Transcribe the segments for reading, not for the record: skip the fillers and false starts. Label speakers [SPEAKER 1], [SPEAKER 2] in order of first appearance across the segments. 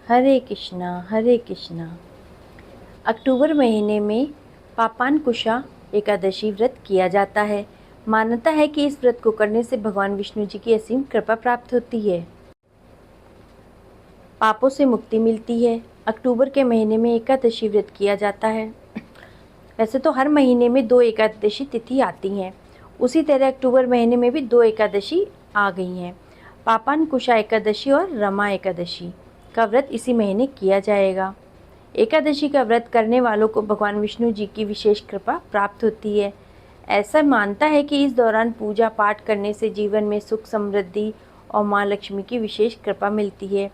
[SPEAKER 1] हरे कृष्णा। अक्टूबर महीने में पापानकुशा एकादशी व्रत किया जाता है। मान्यता है कि इस व्रत को करने से भगवान विष्णु जी की असीम कृपा प्राप्त होती है, पापों से मुक्ति मिलती है। अक्टूबर के महीने में एकादशी व्रत किया जाता है। वैसे तो हर महीने में 2 एकादशी तिथि आती हैं, उसी तरह अक्टूबर महीने में भी 2 एकादशी आ गई हैं। पापानकुशा एकादशी और रमा एकादशी का व्रत इसी महीने किया जाएगा। एकादशी का व्रत करने वालों को भगवान विष्णु जी की विशेष कृपा प्राप्त होती है। ऐसा मानता है कि इस दौरान पूजा पाठ करने से जीवन में सुख समृद्धि और माँ लक्ष्मी की विशेष कृपा मिलती है।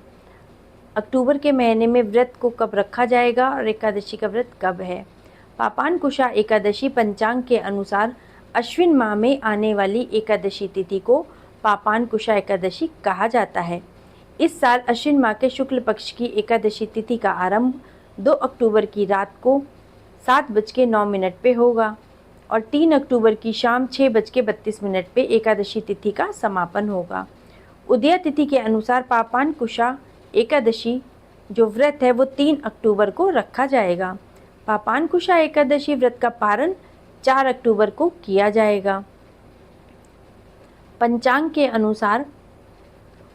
[SPEAKER 1] अक्टूबर के महीने में व्रत को कब रखा जाएगा और एकादशी का व्रत कब है? पापानकुशा एकादशी पंचांग के अनुसार अश्विन माह में आने वाली एकादशी तिथि को पापानकुशा एकादशी कहा जाता है। इस साल अश्विन माह के शुक्ल पक्ष की एकादशी तिथि का आरंभ 2 अक्टूबर की रात को 7:09 पे होगा और 3 अक्टूबर की शाम 6:32 पे एकादशी तिथि का समापन होगा। उदया तिथि के अनुसार पापानकुशा एकादशी जो व्रत है वो 3 अक्टूबर को रखा जाएगा। पापानकुशा एकादशी व्रत का पारण 4 अक्टूबर को किया जाएगा। पंचांग के अनुसार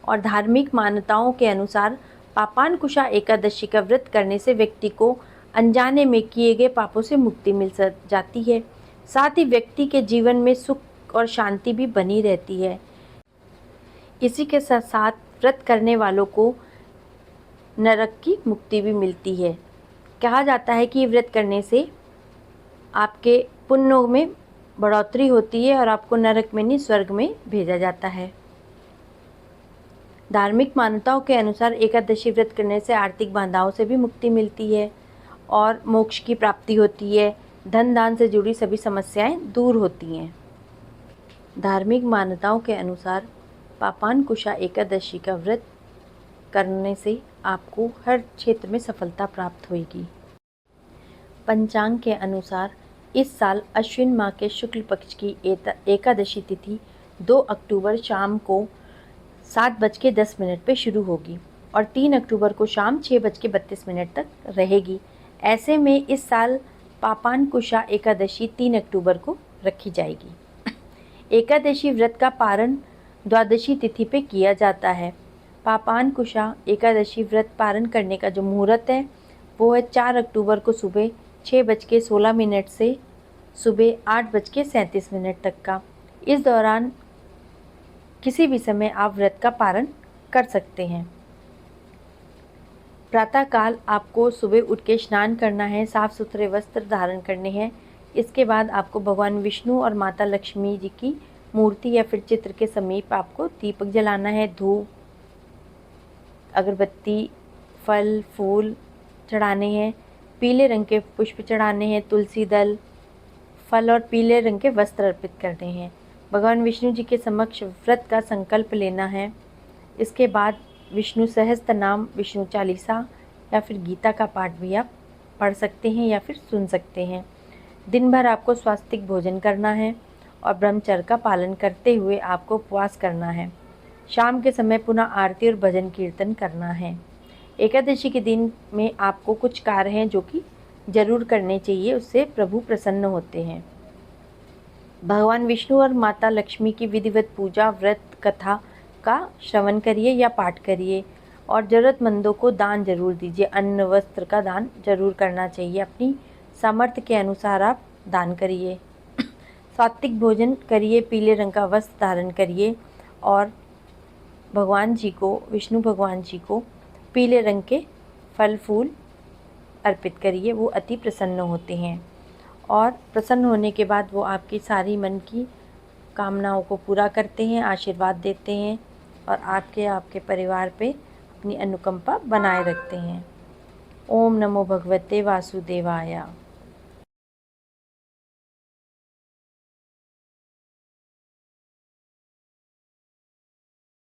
[SPEAKER 1] और धार्मिक मान्यताओं के अनुसार पापानकुशा एकादशी का व्रत करने से व्यक्ति को अनजाने में किए गए पापों से मुक्ति मिल जाती है। साथ ही व्यक्ति के जीवन में सुख और शांति भी बनी रहती है। इसी के साथ साथ व्रत करने वालों को नरक की मुक्ति भी मिलती है। कहा जाता है कि व्रत करने से आपके पुण्यों में बढ़ोतरी होती है और आपको नरक में नहीं स्वर्ग में भेजा जाता है। धार्मिक मान्यताओं के अनुसार एकादशी व्रत करने से आर्थिक बाधाओं से भी मुक्ति मिलती है और मोक्ष की प्राप्ति होती है। धन दान से जुड़ी सभी समस्याएं दूर होती हैं। धार्मिक मान्यताओं के अनुसार पापानकुशा एकादशी का व्रत करने से आपको हर क्षेत्र में सफलता प्राप्त होगी। पंचांग के अनुसार इस साल अश्विन माह के शुक्ल पक्ष की एकादशी तिथि 2 अक्टूबर शाम को 7:10 पे शुरू होगी और 3 अक्टूबर को शाम 6:32 तक रहेगी। ऐसे में इस साल पापानकुशा एकादशी 3 अक्टूबर को रखी जाएगी। एकादशी व्रत का पारण द्वादशी तिथि पे किया जाता है। पापानकुशा एकादशी व्रत पारण करने का जो मुहूर्त है वो है 4 अक्टूबर को सुबह 6:16 से सुबह 8:37 तक का। इस दौरान किसी भी समय आप व्रत का पारण कर सकते हैं। प्रातःकाल आपको सुबह उठ के स्नान करना है, साफ सुथरे वस्त्र धारण करने हैं। इसके बाद आपको भगवान विष्णु और माता लक्ष्मी जी की मूर्ति या फिर चित्र के समीप आपको दीपक जलाना है। धूप, अगरबत्ती, फल फूल चढ़ाने हैं। पीले रंग के पुष्प चढ़ाने हैं, तुलसी दल, फल और पीले रंग के वस्त्र अर्पित करने हैं। भगवान विष्णु जी के समक्ष व्रत का संकल्प लेना है। इसके बाद विष्णु सहस्त्र नाम, विष्णु चालीसा या फिर गीता का पाठ भी आप पढ़ सकते हैं या फिर सुन सकते हैं। दिन भर आपको स्वास्तिक भोजन करना है और ब्रह्मचर्य का पालन करते हुए आपको उपवास करना है। शाम के समय पुनः आरती और भजन कीर्तन करना है। एकादशी के दिन में आपको कुछ कार्य हैं जो कि जरूर करने चाहिए, उससे प्रभु प्रसन्न होते हैं। भगवान विष्णु और माता लक्ष्मी की विधिवत पूजा, व्रत कथा का श्रवण करिए या पाठ करिए और ज़रूरतमंदों को दान जरूर दीजिए। अन्न वस्त्र का दान जरूर करना चाहिए। अपनी सामर्थ्य के अनुसार आप दान करिए। सात्विक भोजन करिए, पीले रंग का वस्त्र धारण करिए और भगवान जी को, विष्णु भगवान जी को पीले रंग के फल फूल अर्पित करिए। वो अति प्रसन्न होते हैं और प्रसन्न होने के बाद वो आपकी सारी मन की कामनाओं को पूरा करते हैं, आशीर्वाद देते हैं और आपके परिवार पे अपनी अनुकंपा बनाए रखते हैं। ओम नमो भगवते वासुदेवाय।